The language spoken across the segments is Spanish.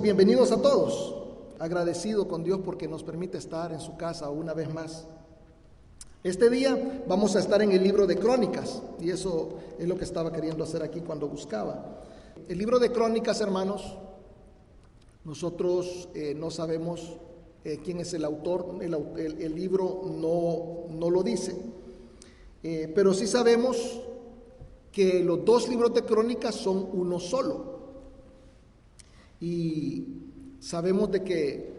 bienvenidos a todos. Agradecido con Dios porque nos permite estar en su casa una vez más. Este día vamos a estar en el libro de Crónicas, y eso es lo que estaba queriendo hacer aquí cuando buscaba. El libro de Crónicas, hermanos, nosotros no sabemos quién es el autor, el libro no lo dice, pero sí sabemos que los dos libros de Crónicas son uno solo. Y sabemos de que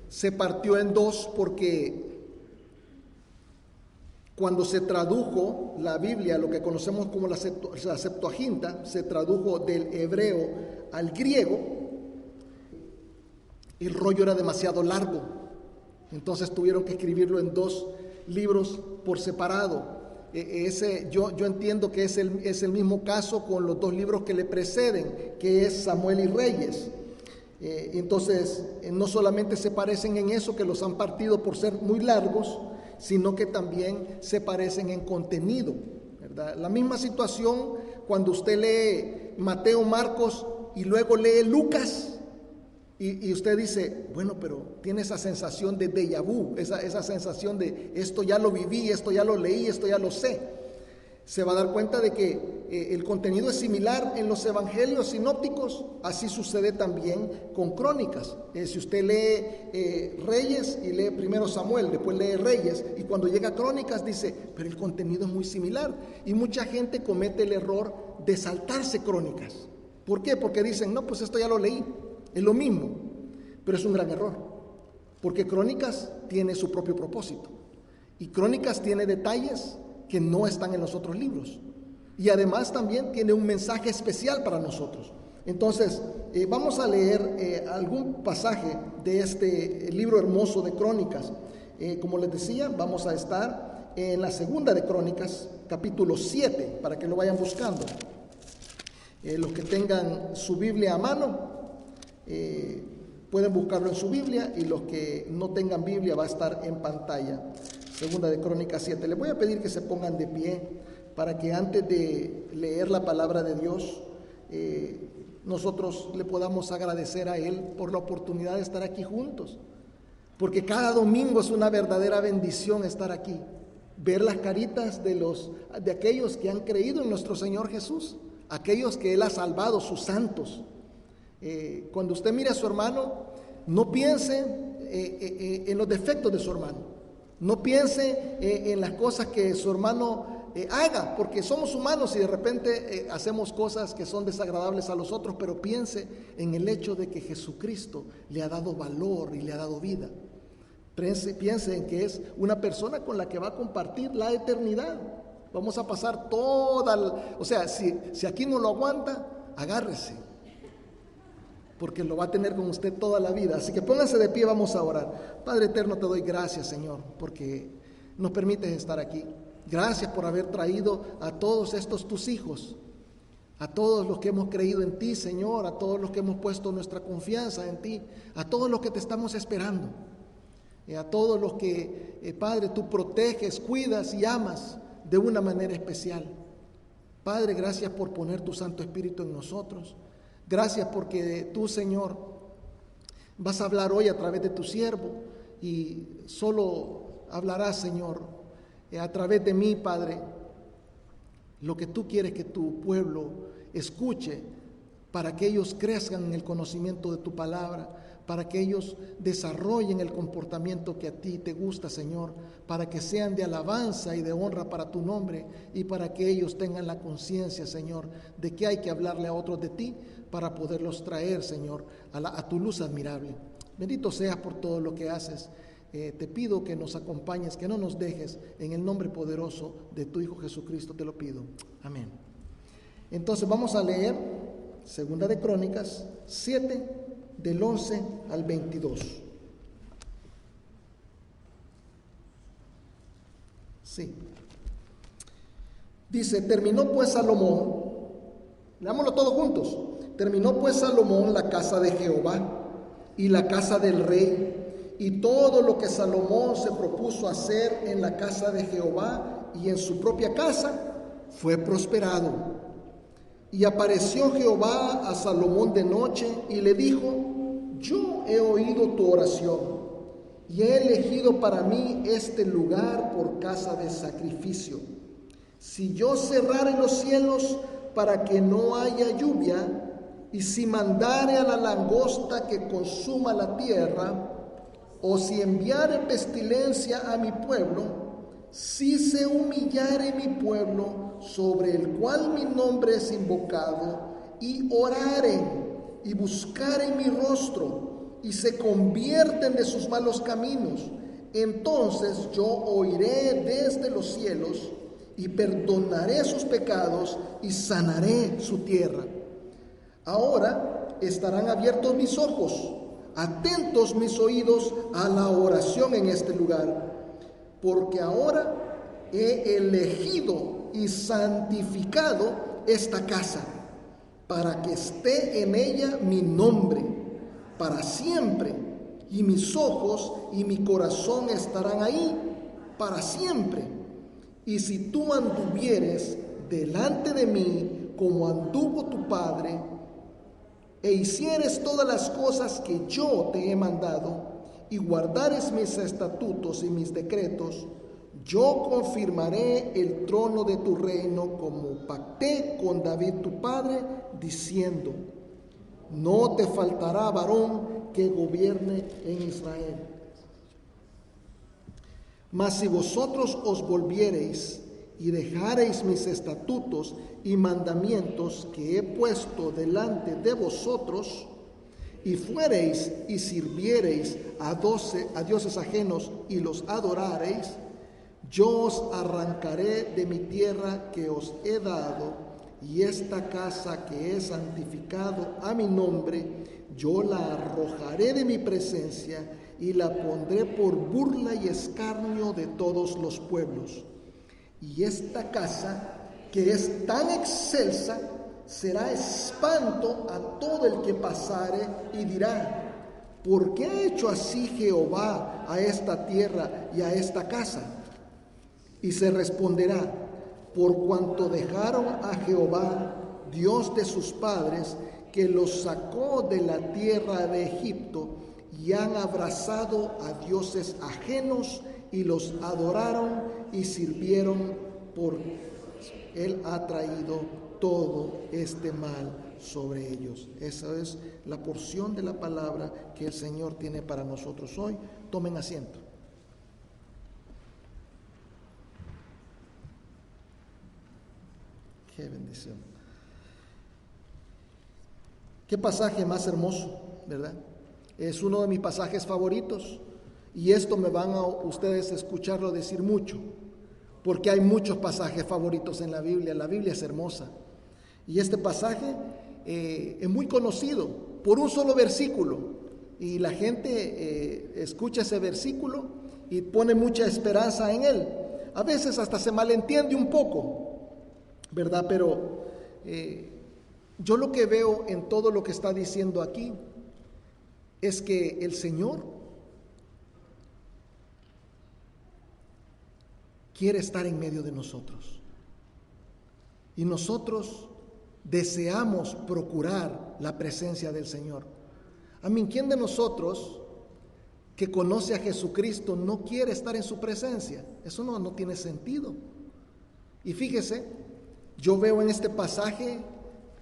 se partió en dos porque cuando se tradujo la Biblia, lo que conocemos como la Septuaginta, se tradujo del hebreo al griego, el rollo era demasiado largo. Entonces tuvieron que escribirlo en dos libros por separado. Yo entiendo que es el mismo caso con los dos libros que le preceden, que es Samuel y Reyes. Entonces, no solamente se parecen en eso, que los han partido por ser muy largos, sino que también se parecen en contenido, ¿verdad? La misma situación cuando usted lee Mateo, Marcos y luego lee Lucas, y usted dice, bueno, pero tiene esa sensación de déjà vu, esa sensación de esto ya lo viví, esto ya lo leí, esto ya lo sé. Se va a dar cuenta de que el contenido es similar en los evangelios sinópticos, así sucede también con Crónicas. Si usted lee Reyes y lee primero Samuel, después lee Reyes, y cuando llega a Crónicas dice, pero el contenido es muy similar. Y mucha gente comete el error de saltarse Crónicas. ¿Por qué? Porque dicen, no, pues esto ya lo leí, es lo mismo. Pero es un gran error, porque Crónicas tiene su propio propósito. Y Crónicas tiene detalles que no están en los otros libros. Y además también tiene un mensaje especial para nosotros. Entonces, vamos a leer algún pasaje de este libro hermoso de Crónicas. Como les decía, vamos a estar en la segunda de Crónicas, capítulo 7, para que lo vayan buscando. Los que tengan su Biblia a mano, pueden buscarlo en su Biblia, y los que no tengan Biblia va a estar en pantalla. Segunda de Crónicas 7. Les voy a pedir que se pongan de pie para que antes de leer la palabra de Dios, nosotros le podamos agradecer a Él por la oportunidad de estar aquí juntos. Porque cada domingo es una verdadera bendición estar aquí. Ver las caritas de aquellos que han creído en nuestro Señor Jesús, aquellos que Él ha salvado, sus santos. Cuando usted mire a su hermano, no piense en los defectos de su hermano. No piense en las cosas que su hermano haga, porque somos humanos y de repente hacemos cosas que son desagradables a los otros, pero piense en el hecho de que Jesucristo le ha dado valor y le ha dado vida. Piense en que es una persona con la que va a compartir la eternidad. Vamos a pasar si aquí no lo aguanta, agárrese, porque lo va a tener con usted toda la vida. Así que pónganse de pie, vamos a orar. Padre eterno, te doy gracias, Señor, porque nos permites estar aquí. Gracias por haber traído a todos estos tus hijos, a todos los que hemos creído en ti, Señor, a todos los que hemos puesto nuestra confianza en ti, a todos los que te estamos esperando, a todos los que, Padre, tú proteges, cuidas y amas de una manera especial. Padre, gracias por poner tu Santo Espíritu en nosotros. Gracias porque tú, Señor, vas a hablar hoy a través de tu siervo, y solo hablarás, Señor, a través de mí, Padre, lo que tú quieres que tu pueblo escuche, para que ellos crezcan en el conocimiento de tu palabra, para que ellos desarrollen el comportamiento que a ti te gusta, Señor, para que sean de alabanza y de honra para tu nombre, y para que ellos tengan la conciencia, Señor, de que hay que hablarle a otros de ti, para poderlos traer, Señor, a tu luz admirable. Bendito seas por todo lo que haces. Te pido que nos acompañes, que no nos dejes, en el nombre poderoso de tu Hijo Jesucristo te lo pido. Amén. Entonces vamos a leer Segunda de Crónicas 7, del 11 al 22. Sí. Dice, terminó pues Salomón, leámoslo todos juntos. Terminó pues Salomón la casa de Jehová y la casa del rey, y todo lo que Salomón se propuso hacer en la casa de Jehová y en su propia casa fue prosperado. Y apareció Jehová a Salomón de noche y le dijo: he oído tu oración y he elegido para mí este lugar por casa de sacrificio. Si yo cerrare los cielos para que no haya lluvia, y si mandare a la langosta que consuma la tierra, o si enviare pestilencia a mi pueblo, si se humillare mi pueblo, sobre el cual mi nombre es invocado, y oraren y buscaren mi rostro, y se convierten de sus malos caminos, entonces yo oiré desde los cielos, y perdonaré sus pecados, y sanaré su tierra. Ahora estarán abiertos mis ojos, atentos mis oídos a la oración en este lugar, porque ahora he elegido y santificado esta casa, para que esté en ella mi nombre, para siempre, y mis ojos y mi corazón estarán ahí para siempre. Y si tú anduvieres delante de mí como anduvo tu padre, e hicieres todas las cosas que yo te he mandado, y guardares mis estatutos y mis decretos, yo confirmaré el trono de tu reino como pacté con David tu padre, diciendo: no te faltará varón que gobierne en Israel. Mas si vosotros os volviereis y dejareis mis estatutos y mandamientos que he puesto delante de vosotros, y fuereis y sirviereis a dioses ajenos y los adorareis, yo os arrancaré de mi tierra que os he dado, y esta casa que he santificado a mi nombre, yo la arrojaré de mi presencia y la pondré por burla y escarnio de todos los pueblos. Y esta casa, que es tan excelsa, será espanto a todo el que pasare y dirá: ¿por qué ha hecho así Jehová a esta tierra y a esta casa? Y se responderá: por cuanto dejaron a Jehová, Dios de sus padres, que los sacó de la tierra de Egipto, y han abrazado a dioses ajenos y los adoraron y sirvieron, por Él ha traído todo este mal sobre ellos. Esa es la porción de la palabra que el Señor tiene para nosotros hoy. Tomen asiento. Qué bendición. Qué pasaje más hermoso, ¿verdad? Es uno de mis pasajes favoritos, y esto me van a ustedes a escucharlo decir mucho, porque hay muchos pasajes favoritos en la Biblia. La Biblia es hermosa, y este pasaje es muy conocido por un solo versículo, y la gente escucha ese versículo y pone mucha esperanza en él. A veces hasta se malentiende un poco, ¿verdad? Pero yo lo que veo en todo lo que está diciendo aquí es que el Señor quiere estar en medio de nosotros, y nosotros deseamos procurar la presencia del Señor. ¿Quién de nosotros que conoce a Jesucristo no quiere estar en su presencia? Eso no tiene sentido. Y fíjese, yo veo en este pasaje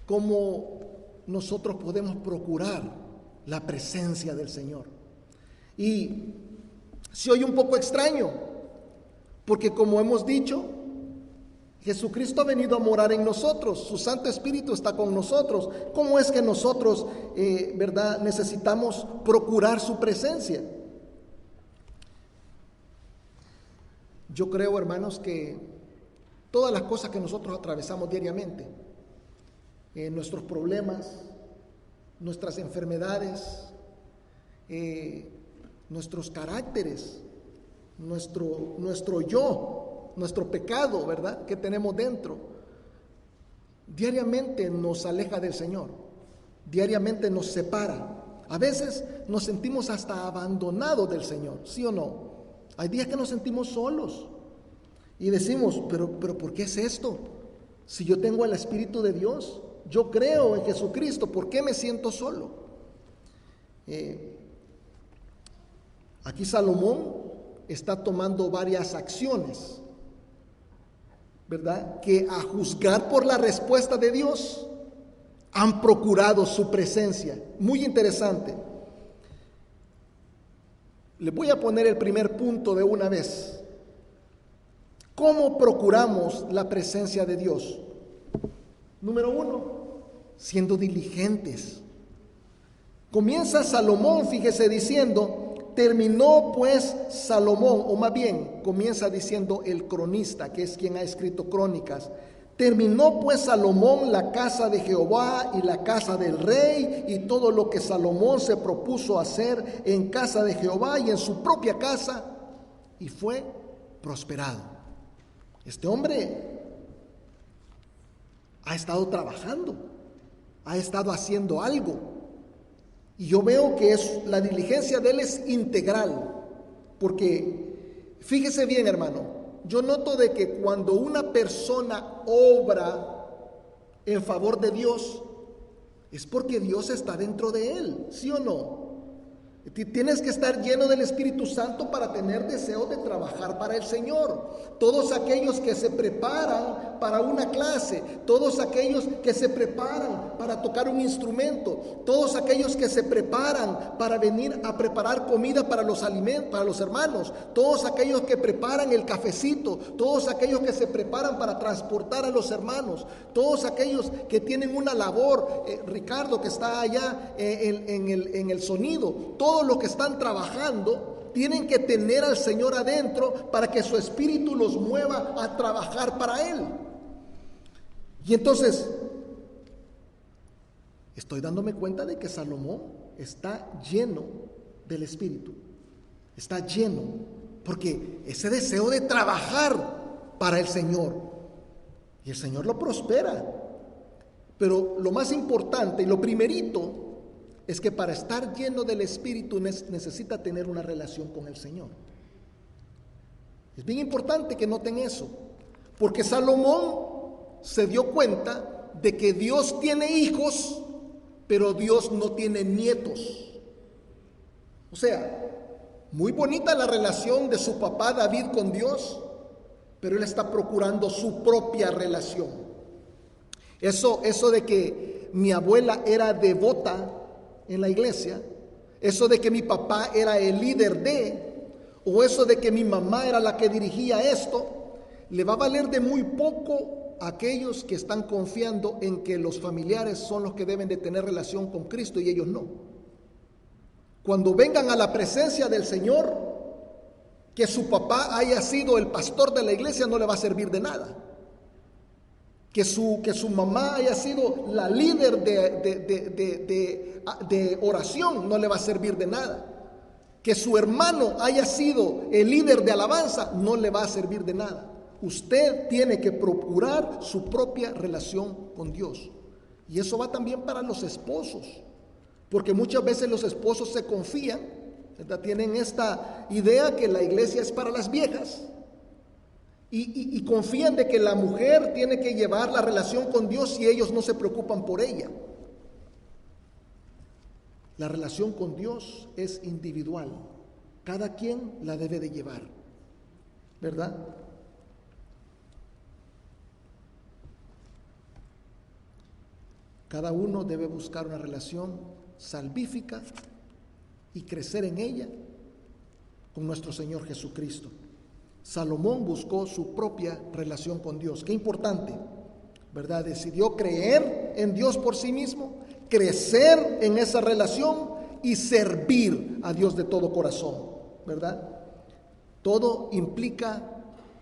cómo nosotros podemos procurar la presencia del Señor. Y se oye un poco extraño, porque como hemos dicho, Jesucristo ha venido a morar en nosotros, su Santo Espíritu está con nosotros. ¿Cómo es que nosotros, verdad, necesitamos procurar su presencia? Yo creo, hermanos, que todas las cosas que nosotros atravesamos diariamente, nuestros problemas, nuestras enfermedades, nuestros caracteres, nuestro yo, nuestro pecado, ¿verdad?, que tenemos dentro, diariamente nos aleja del Señor, diariamente nos separa. A veces nos sentimos hasta abandonados del Señor, ¿sí o no? Hay días que nos sentimos solos y decimos, pero ¿por qué es esto? Si yo tengo el Espíritu de Dios, yo creo en Jesucristo, ¿por qué me siento solo? Aquí Salomón está tomando varias acciones, ¿verdad? Que a juzgar por la respuesta de Dios han procurado su presencia. Muy interesante. Les voy a poner el primer punto de una vez. ¿Cómo procuramos la presencia de Dios? Número 1, siendo diligentes. Comienza Salomón, fíjese, diciendo, terminó pues Salomón, o más bien, comienza diciendo el cronista, que es quien ha escrito crónicas. Terminó pues Salomón la casa de Jehová y la casa del rey y todo lo que Salomón se propuso hacer en casa de Jehová y en su propia casa, y fue prosperado. Este hombre ha estado trabajando, ha estado haciendo algo, y yo veo que la diligencia de él es integral, porque fíjese bien, hermano, yo noto de que cuando una persona obra en favor de Dios, es porque Dios está dentro de él, ¿sí o no? Tienes que estar lleno del Espíritu Santo para tener deseo de trabajar para el Señor. Todos aquellos que se preparan para una clase, todos aquellos que se preparan para tocar un instrumento, todos aquellos que se preparan para venir a preparar comida para los alimentos, para los hermanos, todos aquellos que preparan el cafecito, todos aquellos que se preparan para transportar a los hermanos, todos aquellos que tienen una labor, Ricardo que está allá en el sonido, todos los que están trabajando tienen que tener al Señor adentro para que su espíritu los mueva a trabajar para Él. Y entonces, estoy dándome cuenta de que Salomón está lleno del Espíritu, está lleno, porque ese deseo de trabajar para el Señor, y el Señor lo prospera. Pero lo más importante y lo primerito es que para estar lleno del Espíritu necesita tener una relación con el Señor. Es bien importante que noten eso, porque Salomón se dio cuenta de que Dios tiene hijos, pero Dios no tiene nietos. O sea, muy bonita la relación de su papá David con Dios, pero él está procurando su propia relación. Eso de que mi abuela era devota en la iglesia, eso de que mi papá era el líder o eso de que mi mamá era la que dirigía esto, le va a valer de muy poco a aquellos que están confiando en que los familiares son los que deben de tener relación con Cristo y ellos no. Cuando vengan a la presencia del Señor, que su papá haya sido el pastor de la iglesia no le va a servir de nada. Que su mamá haya sido la líder de oración no le va a servir de nada. Que su hermano haya sido el líder de alabanza no le va a servir de nada. Usted tiene que procurar su propia relación con Dios. Y eso va también para los esposos, porque muchas veces los esposos se confían, ¿verdad? Tienen esta idea que la iglesia es para las viejas. Y confían de que la mujer tiene que llevar la relación con Dios y ellos no se preocupan por ella. La relación con Dios es individual. Cada quien la debe de llevar, ¿verdad? Cada uno debe buscar una relación salvífica y crecer en ella con nuestro Señor Jesucristo. Salomón buscó su propia relación con Dios. Qué importante, ¿verdad? Decidió creer en Dios por sí mismo, crecer en esa relación y servir a Dios de todo corazón, ¿verdad? Todo implica,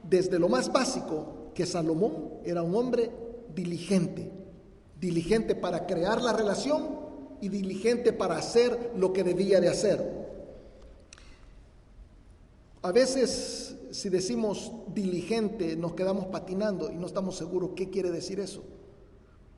desde lo más básico, que Salomón era un hombre diligente para crear la relación y diligente para hacer lo que debía de hacer. A veces, si decimos diligente, nos quedamos patinando y no estamos seguros qué quiere decir eso,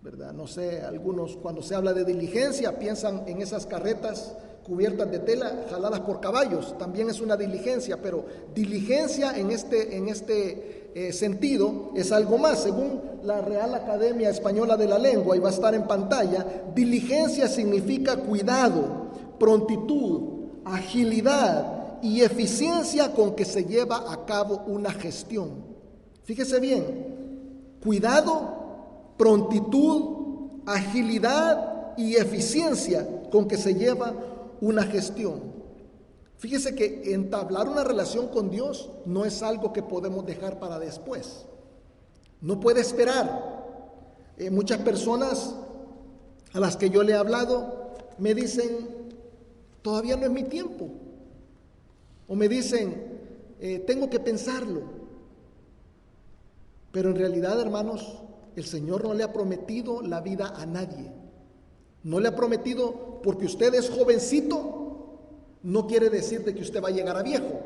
¿verdad? No sé, algunos cuando se habla de diligencia piensan en esas carretas cubiertas de tela jaladas por caballos, también es una diligencia, pero diligencia en este sentido es algo más. Según la Real Academia Española de la Lengua, y va a estar en pantalla, diligencia significa cuidado, prontitud, agilidad y eficiencia con que se lleva a cabo una gestión. Fíjese bien, cuidado, prontitud, agilidad y eficiencia con que se lleva una gestión. Fíjese que entablar una relación con Dios no es algo que podemos dejar para después. No puede esperar. Muchas personas a las que yo le he hablado me dicen, todavía no es mi tiempo. O me dicen, tengo que pensarlo. Pero en realidad, hermanos, el Señor no le ha prometido la vida a nadie. No le ha prometido, porque usted es jovencito, no quiere decir de que usted va a llegar a viejo.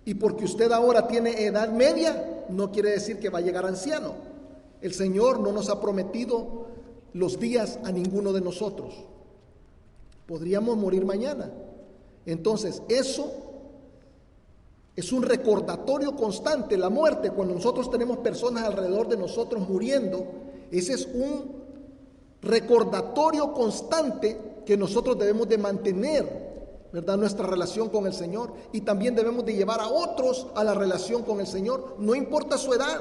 Y porque usted ahora tiene edad media, no quiere decir que va a llegar anciano. El Señor no nos ha prometido los días a ninguno de nosotros. Podríamos morir mañana. Entonces, eso es un recordatorio constante. La muerte, cuando nosotros tenemos personas alrededor de nosotros muriendo, ese es un recordatorio constante que nosotros debemos de mantener, ¿verdad? Nuestra relación con el Señor, y también debemos de llevar a otros a la relación con el Señor, no importa su edad.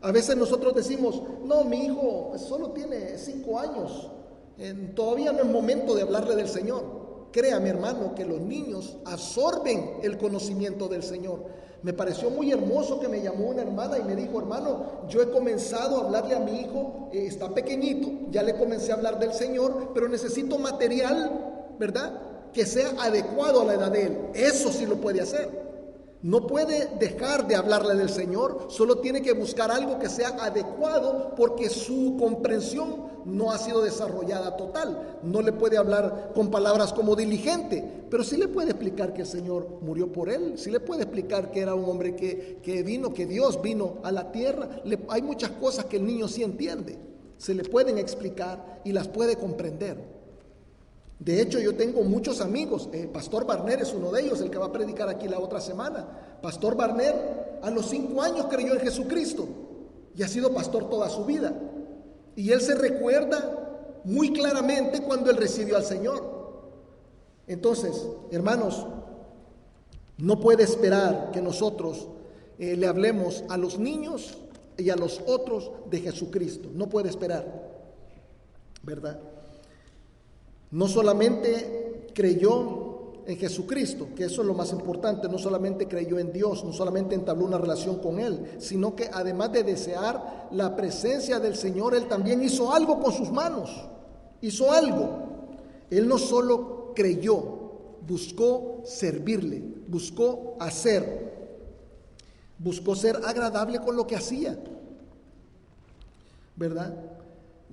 A veces nosotros decimos, no, mi hijo solo tiene 5 años, todavía no es momento de hablarle del Señor. Créame, hermano, que los niños absorben el conocimiento del Señor. Me pareció muy hermoso que me llamó una hermana y me dijo, hermano, yo he comenzado a hablarle a mi hijo, está pequeñito, ya le comencé a hablar del Señor, pero necesito material, ¿verdad?, que sea adecuado a la edad de él. Eso sí lo puede hacer. No puede dejar de hablarle del Señor, solo tiene que buscar algo que sea adecuado porque su comprensión no ha sido desarrollada total. No le puede hablar con palabras como diligente, pero sí le puede explicar que el Señor murió por él, sí le puede explicar que era un hombre que vino, que Dios vino a la tierra. Hay muchas cosas que el niño sí entiende, se le pueden explicar y las puede comprender. De hecho, yo tengo muchos amigos. Pastor Barner es uno de ellos, el que va a predicar aquí la otra semana. Pastor Barner a los 5 años creyó en Jesucristo y ha sido pastor toda su vida. Y él se recuerda muy claramente cuando él recibió al Señor. Entonces, hermanos, no puede esperar que nosotros le hablemos a los niños y a los otros de Jesucristo. No puede esperar, ¿verdad? No solamente creyó en Jesucristo, que eso es lo más importante, no solamente creyó en Dios, no solamente entabló una relación con Él, sino que además de desear la presencia del Señor, Él también hizo algo con sus manos, hizo algo. Él no solo creyó, buscó servirle, buscó ser agradable con lo que hacía, ¿verdad?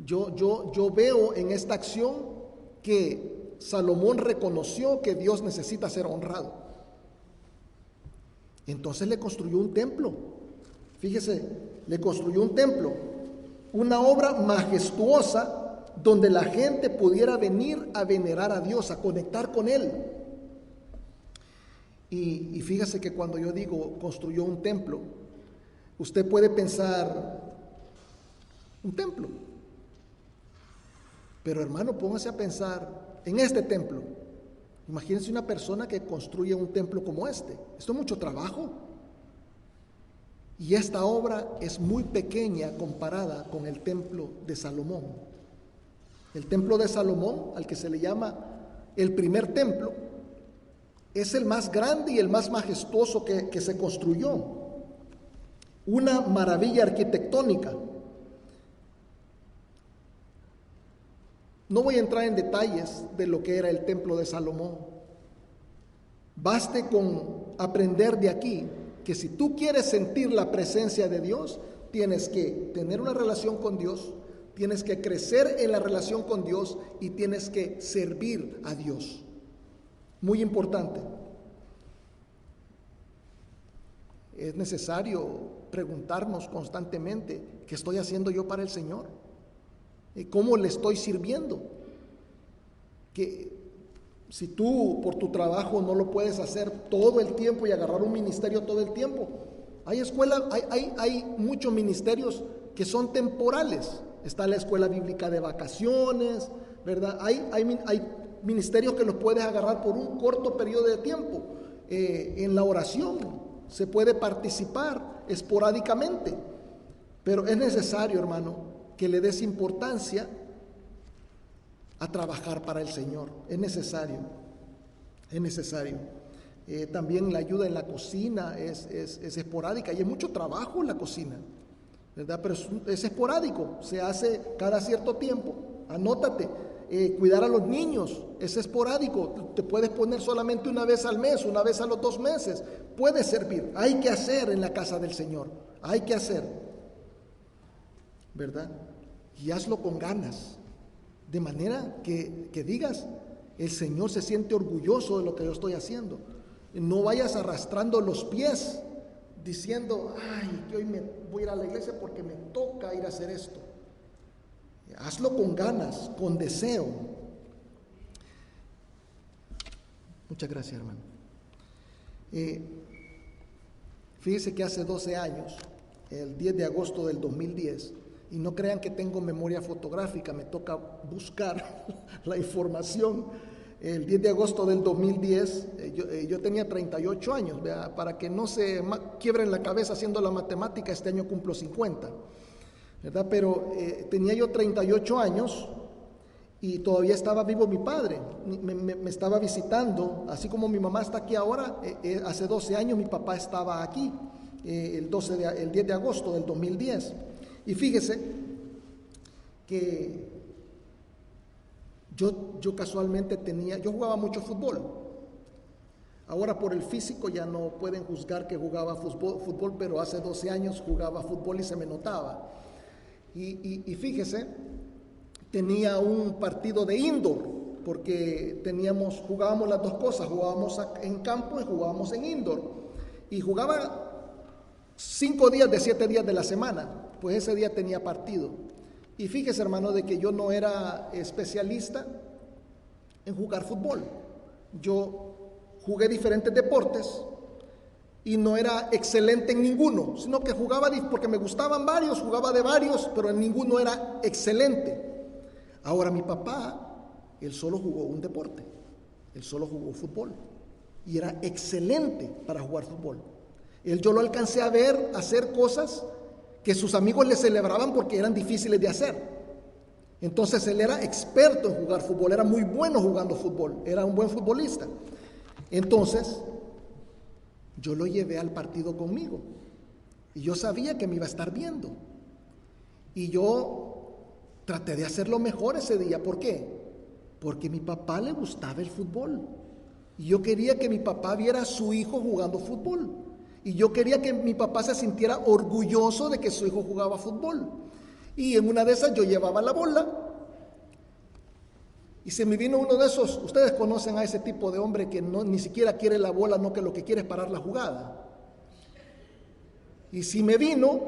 Yo veo en esta acción que Salomón reconoció que Dios necesita ser honrado. Entonces le construyó un templo. Fíjese, le construyó un templo, una obra majestuosa donde la gente pudiera venir a venerar a Dios, a conectar con Él. Y fíjese que cuando yo digo construyó un templo, usted puede pensar, un templo. Pero hermano, póngase a pensar en este templo. Imagínense una persona que construye un templo como este. Esto es mucho trabajo. Y esta obra es muy pequeña comparada con el templo de Salomón. El templo de Salomón, al que se le llama el primer templo, es el más grande y el más majestuoso que se construyó. Una maravilla arquitectónica. No voy a entrar en detalles de lo que era el templo de Salomón. Baste con aprender de aquí que si tú quieres sentir la presencia de Dios, tienes que tener una relación con Dios, tienes que crecer en la relación con Dios y tienes que servir a Dios. Muy importante. Es necesario preguntarnos constantemente, ¿qué estoy haciendo yo para el Señor? ¿Cómo le estoy sirviendo? Que si tú por tu trabajo no lo puedes hacer todo el tiempo y agarrar un ministerio todo el tiempo, hay muchos ministerios que son temporales. Está la escuela bíblica de vacaciones, ¿verdad? Hay ministerios que los puedes agarrar por un corto periodo de tiempo. en la oración, se puede participar esporádicamente, pero es necesario, hermano, que le des importancia a trabajar para el Señor. Es necesario. También la ayuda en la cocina es esporádica, y hay mucho trabajo en la cocina, ¿verdad? Pero es esporádico, se hace cada cierto tiempo. Anótate. Cuidar a los niños es esporádico, te puedes poner solamente una vez al mes, una vez a los 2 meses, puede servir. Hay que hacer en la casa del Señor, hay que hacer, ¿verdad? Y hazlo con ganas, de manera que digas, el Señor se siente orgulloso de lo que yo estoy haciendo. No vayas arrastrando los pies diciendo, ay, que hoy me voy a ir a la iglesia porque me toca ir a hacer esto. Hazlo con ganas, con deseo. Muchas gracias, hermano. Fíjese que hace 12 años, el 10 de agosto del 2010, y no crean que tengo memoria fotográfica, me toca buscar la información. El 10 de agosto del 2010, yo tenía 38 años, ¿verdad? Para que no se quiebren la cabeza haciendo la matemática, este año cumplo 50. ¿Verdad? Pero tenía yo 38 años y todavía estaba vivo mi padre, me estaba visitando, así como mi mamá está aquí ahora. Hace 12 años mi papá estaba aquí, el 10 de agosto del 2010. Y fíjese que yo casualmente yo jugaba mucho fútbol. Ahora por el físico ya no pueden juzgar que jugaba fútbol, pero hace 12 años jugaba fútbol y se me notaba. Y fíjese, tenía un partido de indoor, porque jugábamos las dos cosas, jugábamos en campo y jugábamos en indoor. Y jugaba 5 días de 7 días de la semana, pues ese día tenía partido. Y fíjese, hermano, de que yo no era especialista en jugar fútbol. Yo jugué diferentes deportes y no era excelente en ninguno, sino que jugaba porque me gustaban varios, jugaba de varios, pero en ninguno era excelente. Ahora mi papá, él solo jugó un deporte, él solo jugó fútbol y era excelente para jugar fútbol. Yo lo alcancé a ver hacer cosas que sus amigos le celebraban porque eran difíciles de hacer. Entonces él era experto en jugar fútbol, era muy bueno jugando fútbol, era un buen futbolista. Entonces yo lo llevé al partido conmigo y yo sabía que me iba a estar viendo y yo traté de hacerlo mejor ese día. ¿Por qué? Porque a mi papá le gustaba el fútbol y yo quería que mi papá viera a su hijo jugando fútbol y yo quería que mi papá se sintiera orgulloso de que su hijo jugaba fútbol. Y en una de esas yo llevaba la bola y se me vino uno de esos. Ustedes conocen a ese tipo de hombre que ni siquiera quiere la bola, no, que lo que quiere es parar la jugada. Y si me vino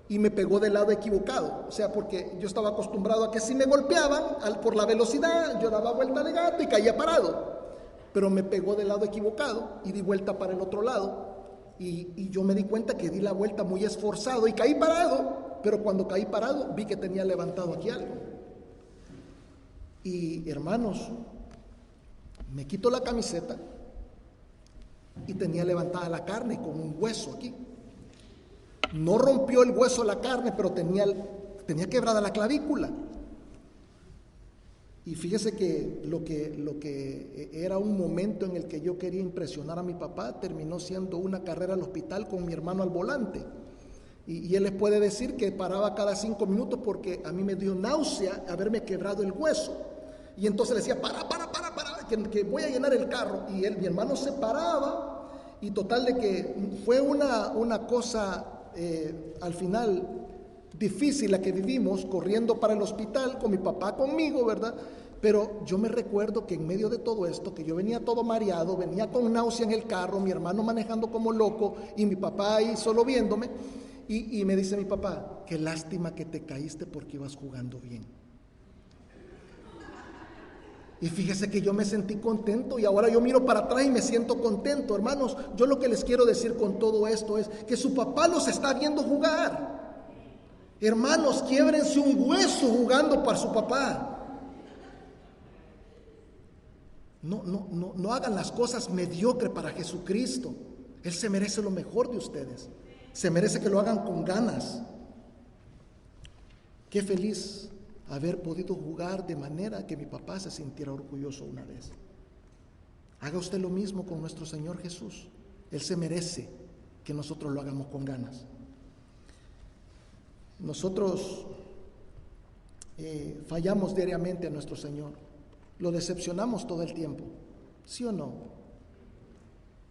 y me pegó del lado equivocado, o sea, porque yo estaba acostumbrado a que si me golpeaban por la velocidad, yo daba vuelta de gato y caía parado, pero me pegó del lado equivocado y di vuelta para el otro lado y yo me di cuenta que di la vuelta muy esforzado y caí parado, pero cuando caí parado vi que tenía levantado aquí algo. Y hermanos, me quito la camiseta y tenía levantada la carne con un hueso aquí. No rompió el hueso la carne, pero tenía quebrada la clavícula. Y fíjese que lo que era un momento en el que yo quería impresionar a mi papá terminó siendo una carrera al hospital con mi hermano al volante. Y él les puede decir que paraba cada 5 minutos porque a mí me dio náusea haberme quebrado el hueso. Y entonces le decía, para, que voy a llenar el carro. Y mi hermano se paraba y total de que fue una cosa al final difícil la que vivimos, corriendo para el hospital con mi papá conmigo, ¿verdad? Pero yo me recuerdo que en medio de todo esto, que yo venía todo mareado, venía con náusea en el carro, mi hermano manejando como loco y mi papá ahí solo viéndome. Y me dice mi papá, qué lástima que te caíste porque ibas jugando bien. Y fíjese que yo me sentí contento y ahora yo miro para atrás y me siento contento. Hermanos, yo lo que les quiero decir con todo esto es que su papá los está viendo jugar. Hermanos, quiébrense un hueso jugando para su papá. No hagan las cosas mediocre para Jesucristo. Él se merece lo mejor de ustedes. Se merece que lo hagan con ganas. Qué feliz haber podido jugar de manera que mi papá se sintiera orgulloso una vez. Haga usted lo mismo con nuestro Señor Jesús. Él se merece que nosotros lo hagamos con ganas. Nosotros fallamos diariamente a nuestro Señor. Lo decepcionamos todo el tiempo, ¿sí o no?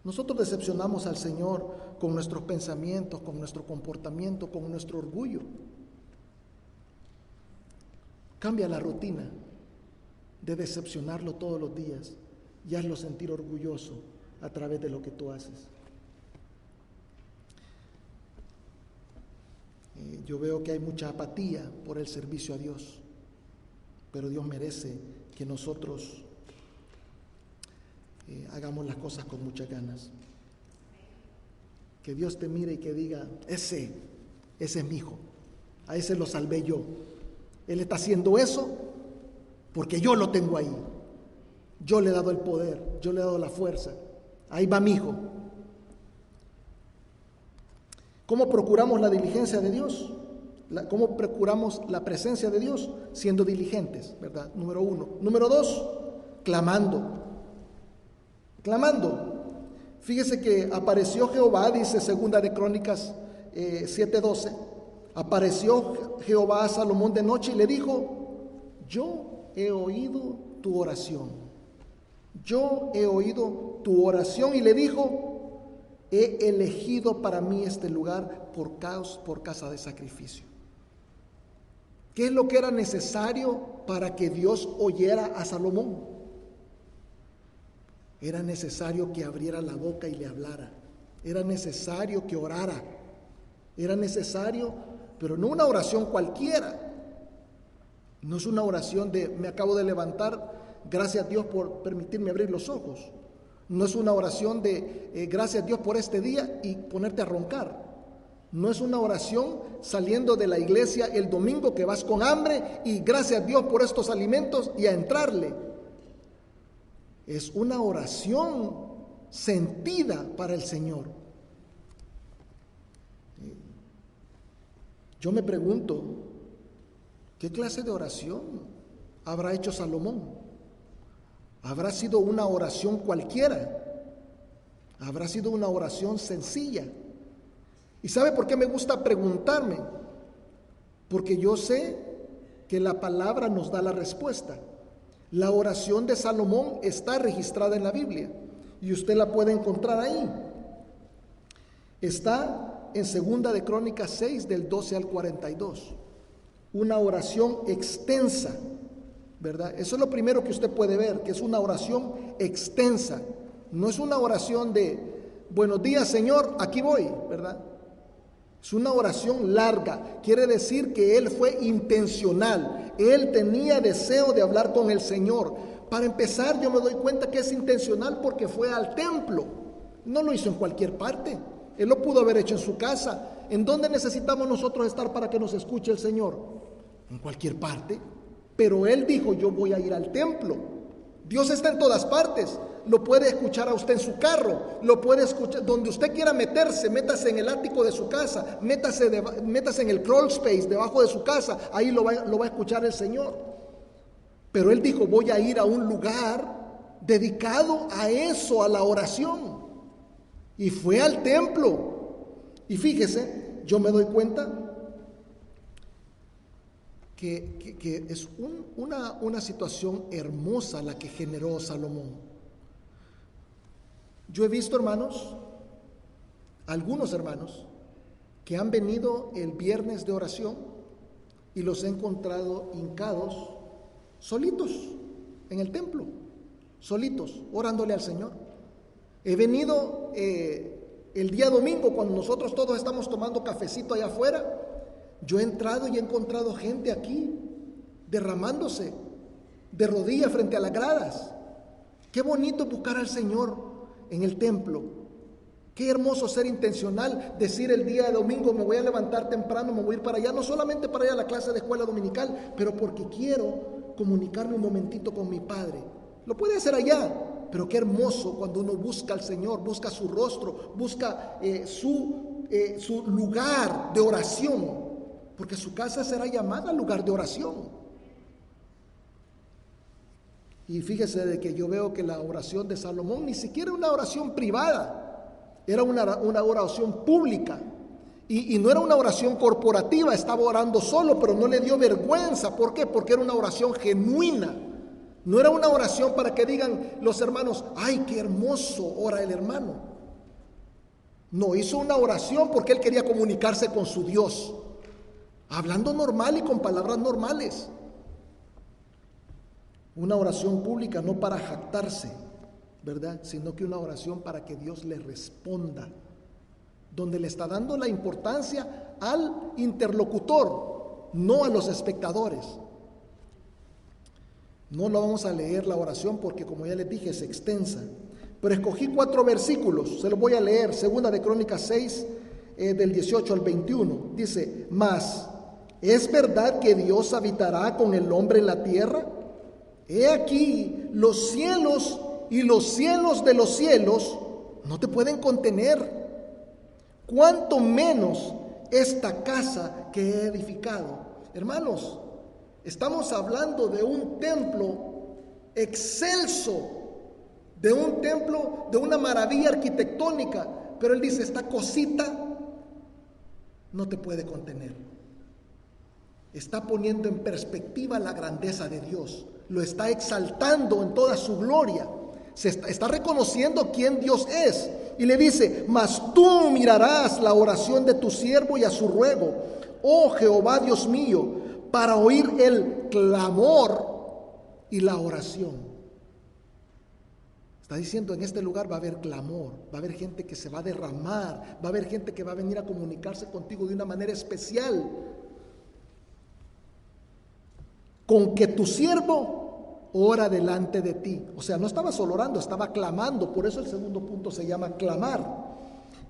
Nosotros decepcionamos al Señor con nuestros pensamientos, con nuestro comportamiento, con nuestro orgullo. Cambia la rutina de decepcionarlo todos los días y hazlo sentir orgulloso a través de lo que tú haces. Yo veo que hay mucha apatía por el servicio a Dios, pero Dios merece que nosotros hagamos las cosas con muchas ganas. Que Dios te mire y que diga, ese es mi hijo, a ese lo salvé yo. Él está haciendo eso porque yo lo tengo ahí. Yo le he dado el poder, yo le he dado la fuerza. Ahí va mi hijo. ¿Cómo procuramos la diligencia de Dios? ¿Cómo procuramos la presencia de Dios? Siendo diligentes, ¿verdad? Número 1. Número 2, clamando. Clamando. Fíjese que apareció Jehová, dice 2 de Crónicas 7:12. Apareció Jehová a Salomón de noche y le dijo, yo he oído tu oración. Yo he oído tu oración. Y le dijo, he elegido para mí este lugar por casa de sacrificio. ¿Qué es lo que era necesario para que Dios oyera a Salomón? Era necesario que abriera la boca y le hablara. Era necesario que orara. Era necesario, pero no una oración cualquiera. No es una oración de me acabo de levantar, gracias a Dios por permitirme abrir los ojos. No es una oración de gracias a Dios por este día y ponerte a roncar. No es una oración saliendo de la iglesia el domingo que vas con hambre y gracias a Dios por estos alimentos y a entrarle. Es una oración sentida para el Señor. Yo me pregunto, ¿qué clase de oración habrá hecho Salomón? ¿Habrá sido una oración cualquiera? ¿Habrá sido una oración sencilla? ¿Y sabe por qué me gusta preguntarme? Porque yo sé que la palabra nos da la respuesta. La oración de Salomón está registrada en la Biblia y usted la puede encontrar ahí. Está en 2 de Crónicas 6 del 12 al 42. Una oración extensa, ¿verdad? Eso es lo primero que usted puede ver, que es una oración extensa. No es una oración de buenos días, Señor, aquí voy, ¿verdad? Es una oración larga. Quiere decir que él fue intencional. Él tenía deseo de hablar con el Señor. Para empezar, yo me doy cuenta que es intencional porque fue al templo. No lo hizo en cualquier parte. Él lo pudo haber hecho en su casa. ¿En dónde necesitamos nosotros estar para que nos escuche el Señor? En cualquier parte. Pero él dijo, yo voy a ir al templo. Dios está en todas partes. Lo puede escuchar a usted en su carro, lo puede escuchar donde usted quiera meterse. Métase en el ático de su casa, métase en el crawl space debajo de su casa, ahí lo va a escuchar el Señor. Pero él dijo, voy a ir a un lugar dedicado a eso, a la oración. Y fue al templo. Y fíjese, yo me doy cuenta que es una situación hermosa la que generó Salomón. Yo he visto, hermanos, algunos hermanos que han venido el viernes de oración y los he encontrado hincados, solitos, en el templo, solitos, orándole al Señor. He venido el día domingo, cuando nosotros todos estamos tomando cafecito allá afuera, yo he entrado y he encontrado gente aquí, derramándose, de rodillas frente a las gradas. Qué bonito buscar al Señor en el templo. Qué hermoso ser intencional, decir el día de domingo me voy a levantar temprano, me voy a ir para allá, no solamente para ir a la clase de escuela dominical, pero porque quiero comunicarme un momentito con mi Padre. Lo puede hacer allá, pero qué hermoso cuando uno busca al Señor, busca su rostro, busca su lugar de oración, porque su casa será llamada lugar de oración. Y fíjese de que yo veo que la oración de Salomón ni siquiera una oración privada, era una oración pública. Y no era una oración corporativa, estaba orando solo, pero no le dio vergüenza. ¿Por qué? Porque era una oración genuina. No era una oración para que digan los hermanos, ¡ay, qué hermoso ora el hermano! No, hizo una oración porque él quería comunicarse con su Dios, hablando normal y con palabras normales. Una oración pública no para jactarse, ¿verdad? Sino que una oración para que Dios le responda, donde le está dando la importancia al interlocutor, no a los espectadores. No lo vamos a leer la oración porque, como ya les dije, es extensa, pero escogí 4 versículos, se los voy a leer. Segunda de Crónicas 6, del 18 al 21, dice: mas, ¿es verdad que Dios habitará con el hombre en la tierra? He aquí, los cielos y los cielos de los cielos no te pueden contener, cuánto menos esta casa que he edificado. Hermanos, estamos hablando de un templo excelso, de un templo, de una maravilla arquitectónica, pero él dice, esta cosita no te puede contener. Está poniendo en perspectiva la grandeza de Dios, lo está exaltando en toda su gloria, está reconociendo quién Dios es, y le dice: mas tú mirarás la oración de tu siervo y a su ruego, oh Jehová Dios mío, para oír el clamor y la oración. Está diciendo, en este lugar va a haber clamor, va a haber gente que se va a derramar, va a haber gente que va a venir a comunicarse contigo de una manera especial. Con que tu siervo ora delante de ti. O sea, no estaba solo orando, estaba clamando. Por eso el segundo punto se llama clamar.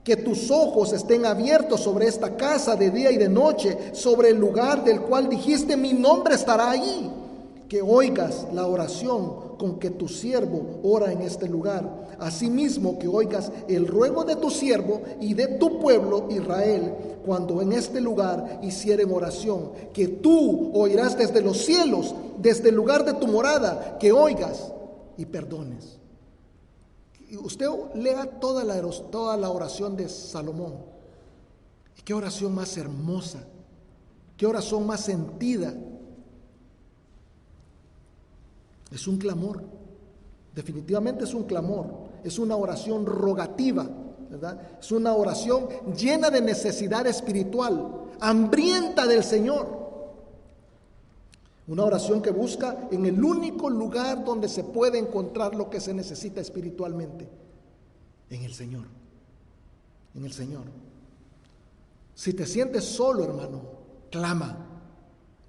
Que tus ojos estén abiertos sobre esta casa de día y de noche, sobre el lugar del cual dijiste, mi nombre estará allí. Que oigas la oración con que tu siervo ora en este lugar. Asimismo, que oigas el ruego de tu siervo y de tu pueblo Israel, cuando en este lugar hicieren oración. Que tú oirás desde los cielos, desde el lugar de tu morada, que oigas y perdones. Usted lea toda la oración de Salomón. Y qué oración más hermosa, qué oración más sentida. Es un clamor, definitivamente es un clamor, es una oración rogativa, ¿verdad? Es una oración llena de necesidad espiritual, hambrienta del Señor. Una oración que busca en el único lugar donde se puede encontrar lo que se necesita espiritualmente, en el Señor, en el Señor. Si te sientes solo, hermano, clama,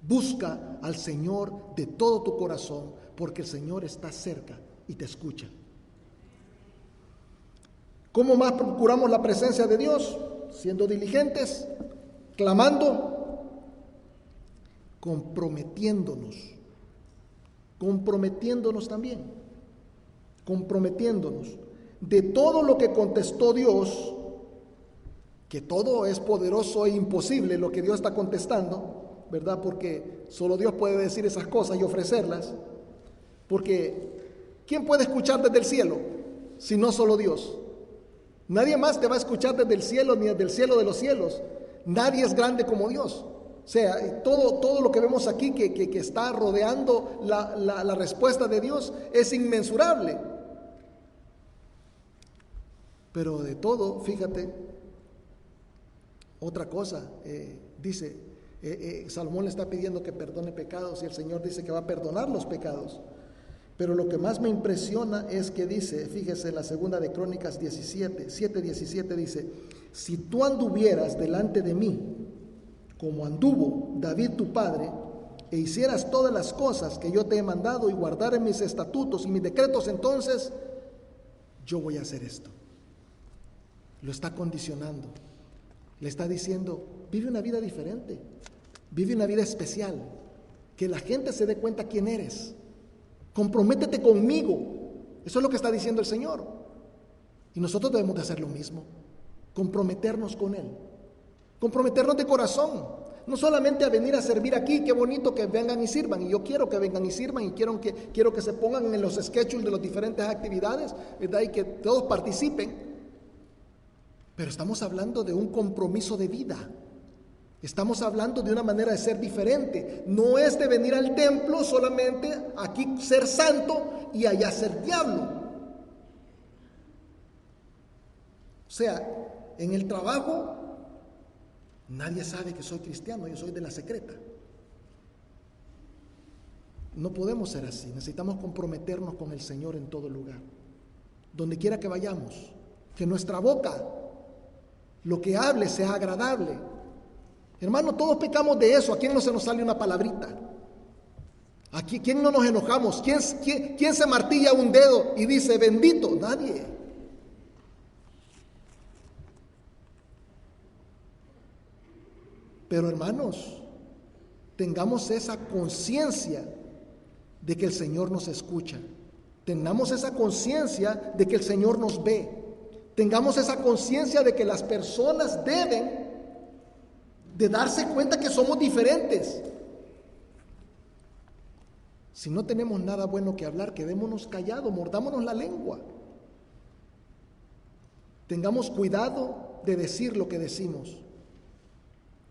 busca al Señor de todo tu corazón, porque el Señor está cerca y te escucha. ¿Cómo más procuramos la presencia de Dios? Siendo diligentes, clamando, comprometiéndonos también, comprometiéndonos de todo lo que contestó Dios, que todo es poderoso e imposible lo que Dios está contestando, ¿verdad? Porque solo Dios puede decir esas cosas y ofrecerlas. Porque ¿quién puede escuchar desde el cielo? Si no solo Dios. Nadie más te va a escuchar desde el cielo ni desde el cielo de los cielos. Nadie es grande como Dios. O sea, todo lo que vemos aquí que está rodeando la respuesta de Dios es inmensurable. Pero de todo, fíjate, otra cosa, dice, Salomón le está pidiendo que perdone pecados y el Señor dice que va a perdonar los pecados. Pero lo que más me impresiona es que dice, fíjese, en la segunda de Crónicas 7:17 dice: si tú anduvieras delante de mí, como anduvo David tu padre, e hicieras todas las cosas que yo te he mandado y guardaras mis estatutos y mis decretos, entonces yo voy a hacer esto. Lo está condicionando. Le está diciendo, vive una vida diferente, vive una vida especial, que la gente se dé cuenta quién eres. Comprométete conmigo. Eso es lo que está diciendo el Señor. Y nosotros debemos de hacer lo mismo. Comprometernos con Él. Comprometernos de corazón. No solamente a venir a servir aquí, qué bonito que vengan y sirvan. Y yo quiero que vengan y sirvan y quiero que se pongan en los schedules de las diferentes actividades, ¿verdad? Y que todos participen. Pero estamos hablando de un compromiso de vida. Estamos hablando de una manera de ser diferente. No es de venir al templo solamente aquí ser santo y allá ser diablo. O sea, en el trabajo nadie sabe que soy cristiano, yo soy de la secreta. No podemos ser así. Necesitamos comprometernos con el Señor en todo lugar. Donde quiera que vayamos, que nuestra boca, lo que hable, sea agradable. Hermano, todos pecamos de eso. ¿A quién no se nos sale una palabrita? ¿A quién no nos enojamos? ¿Quién se martilla un dedo y dice bendito? Nadie. Pero hermanos, tengamos esa conciencia de que el Señor nos escucha. Tengamos esa conciencia de que el Señor nos ve. Tengamos esa conciencia de que las personas deben de darse cuenta que somos diferentes. Si no tenemos nada bueno que hablar, quedémonos callados, mordámonos la lengua. Tengamos cuidado de decir lo que decimos.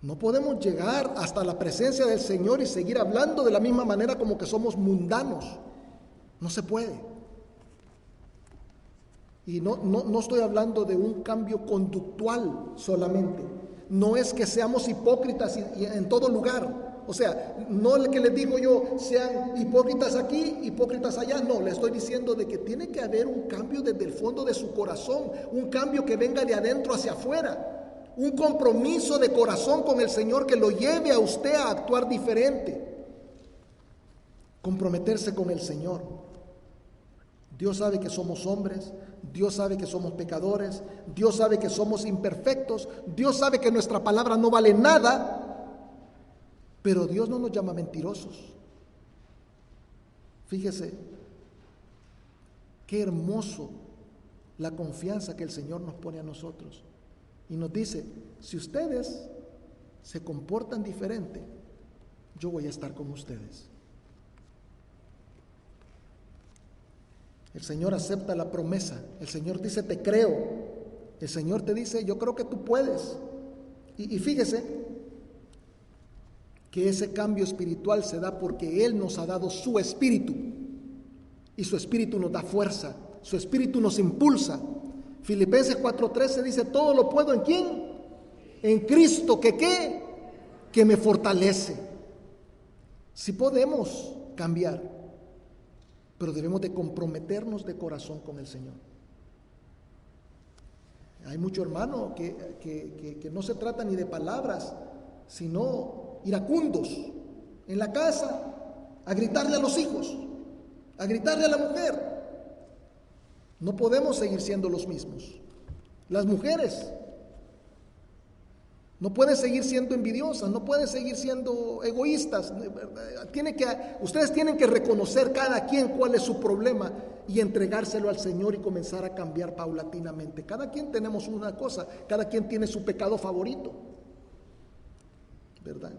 No podemos llegar hasta la presencia del Señor y seguir hablando de la misma manera como que somos mundanos. No se puede. Y no estoy hablando de un cambio conductual solamente. No es que seamos hipócritas y en todo lugar. O sea, no es que les digo yo, sean hipócritas aquí, hipócritas allá. No, le estoy diciendo de que tiene que haber un cambio desde el fondo de su corazón. Un cambio que venga de adentro hacia afuera. Un compromiso de corazón con el Señor que lo lleve a usted a actuar diferente. Comprometerse con el Señor. Dios sabe que somos hombres, Dios sabe que somos pecadores, Dios sabe que somos imperfectos, Dios sabe que nuestra palabra no vale nada, pero Dios no nos llama mentirosos. Fíjese, qué hermoso la confianza que el Señor nos pone a nosotros. Y nos dice, si ustedes se comportan diferente, yo voy a estar con ustedes. El Señor acepta la promesa. El Señor dice, te creo. El Señor te dice, yo creo que tú puedes. Y fíjese que ese cambio espiritual se da porque Él nos ha dado su espíritu. Y su espíritu nos da fuerza. Su espíritu nos impulsa. Filipenses 4:13 dice, todo lo puedo ¿en quién? En Cristo, ¿que qué? Que me fortalece. Sí podemos cambiar, pero debemos de comprometernos de corazón con el Señor. Hay mucho hermano que no se trata ni de palabras, sino iracundos en la casa, a gritarle a los hijos, a gritarle a la mujer. No podemos seguir siendo los mismos. Las mujeres no pueden seguir siendo envidiosas, no pueden seguir siendo egoístas. Ustedes tienen que reconocer cada quien cuál es su problema y entregárselo al Señor y comenzar a cambiar paulatinamente. Cada quien tenemos una cosa, cada quien tiene su pecado favorito, ¿verdad?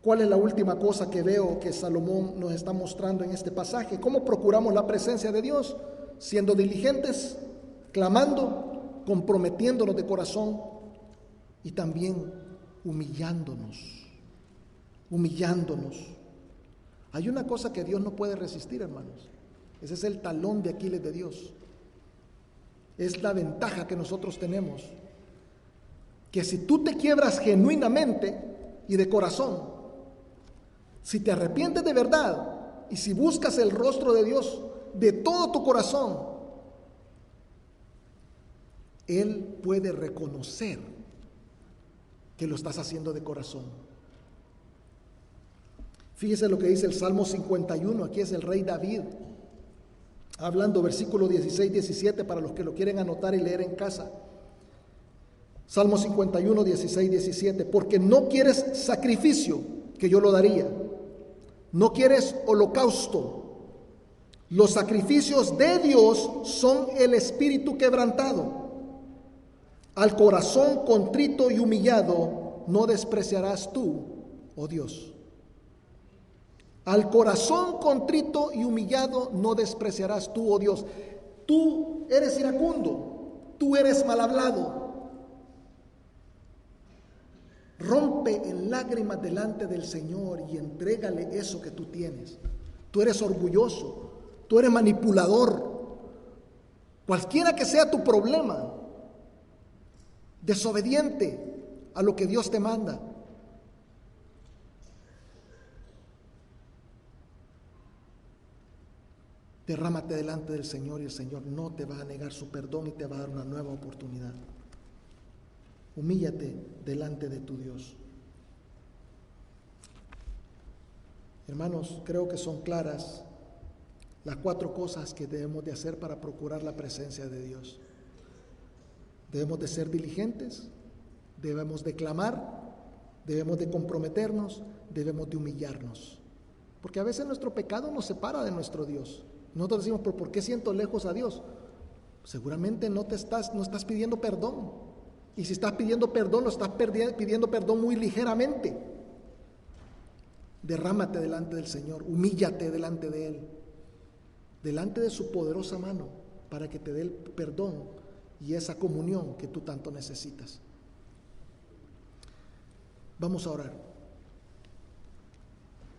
¿Cuál es la última cosa que veo que Salomón nos está mostrando en este pasaje? ¿Cómo procuramos la presencia de Dios? Siendo diligentes, clamando, comprometiéndonos de corazón y también humillándonos. Hay una cosa que Dios no puede resistir, hermanos. Ese es el talón de Aquiles de Dios. Es la ventaja que nosotros tenemos. Que si tú te quiebras genuinamente y de corazón, si te arrepientes de verdad y si buscas el rostro de Dios de todo tu corazón, Él puede reconocer que lo estás haciendo de corazón. Fíjese lo que dice el Salmo 51, aquí es el rey David, hablando versículo 16, 17, para los que lo quieren anotar y leer en casa. Salmo 51, 16, 17, porque no quieres sacrificio, que yo lo daría. No quieres holocausto. Los sacrificios de Dios son el espíritu quebrantado. Al corazón contrito y humillado no despreciarás tú, oh Dios. Al corazón contrito y humillado no despreciarás tú, oh Dios. Tú eres iracundo, tú eres mal hablado. Rompe en lágrimas delante del Señor y entrégale eso que tú tienes. Tú eres orgulloso, tú eres manipulador. Cualquiera que sea tu problema, desobediente a lo que Dios te manda. Derrámate delante del Señor y el Señor no te va a negar su perdón y te va a dar una nueva oportunidad. Humíllate delante de tu Dios. Hermanos, creo que son claras las 4 cosas que debemos de hacer para procurar la presencia de Dios. Debemos de ser diligentes, debemos de clamar, debemos de comprometernos, debemos de humillarnos. Porque a veces nuestro pecado nos separa de nuestro Dios. Nosotros decimos, ¿pero por qué siento lejos a Dios? Seguramente no estás pidiendo perdón. Y si estás pidiendo perdón, lo estás pidiendo perdón muy ligeramente. Derrámate delante del Señor, humíllate delante de Él, delante de su poderosa mano, para que te dé el perdón y esa comunión que tú tanto necesitas. Vamos a orar.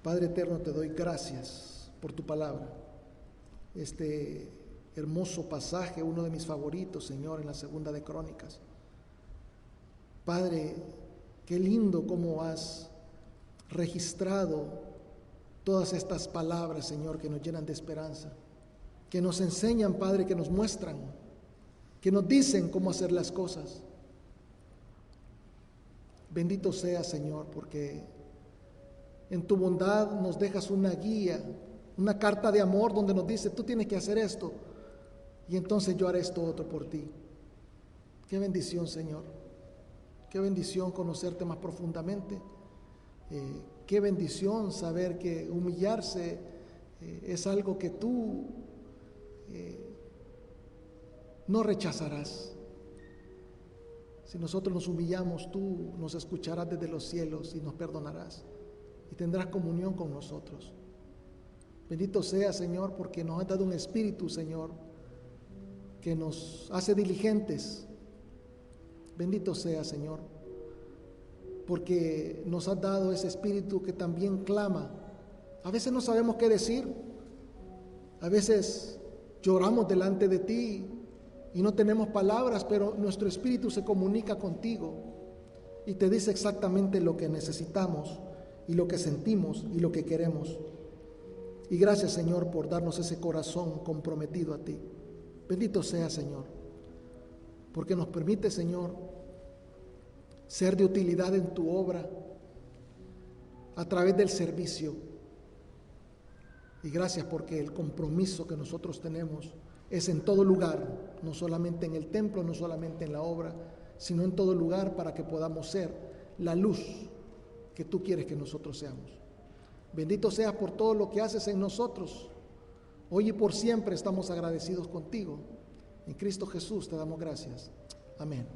Padre eterno, te doy gracias por tu palabra. Este hermoso pasaje, uno de mis favoritos, Señor, en la segunda de Crónicas. Padre, qué lindo cómo has registrado todas estas palabras, Señor, que nos llenan de esperanza, que nos enseñan, Padre, que nos muestran, que nos dicen cómo hacer las cosas. Bendito sea, Señor, porque en tu bondad nos dejas una guía, una carta de amor donde nos dice, tú tienes que hacer esto, y entonces yo haré esto otro por ti. Qué bendición, Señor. Qué bendición conocerte más profundamente. Qué bendición saber que humillarse es algo que tú no rechazarás. Si nosotros nos humillamos, tú nos escucharás desde los cielos y nos perdonarás y tendrás comunión con nosotros. Bendito sea, Señor, porque nos has dado un espíritu, Señor, que nos hace diligentes. Bendito sea, Señor, porque nos has dado ese espíritu que también clama. A veces no sabemos qué decir, a veces lloramos delante de ti y no tenemos palabras, pero nuestro espíritu se comunica contigo y te dice exactamente lo que necesitamos y lo que sentimos y lo que queremos. Y gracias, Señor, por darnos ese corazón comprometido a ti. Bendito sea, Señor, porque nos permite, Señor, ser de utilidad en tu obra a través del servicio. Y gracias porque el compromiso que nosotros tenemos es en todo lugar, no solamente en el templo, no solamente en la obra, sino en todo lugar para que podamos ser la luz que tú quieres que nosotros seamos. Bendito seas por todo lo que haces en nosotros. Hoy y por siempre estamos agradecidos contigo. En Cristo Jesús te damos gracias. Amén.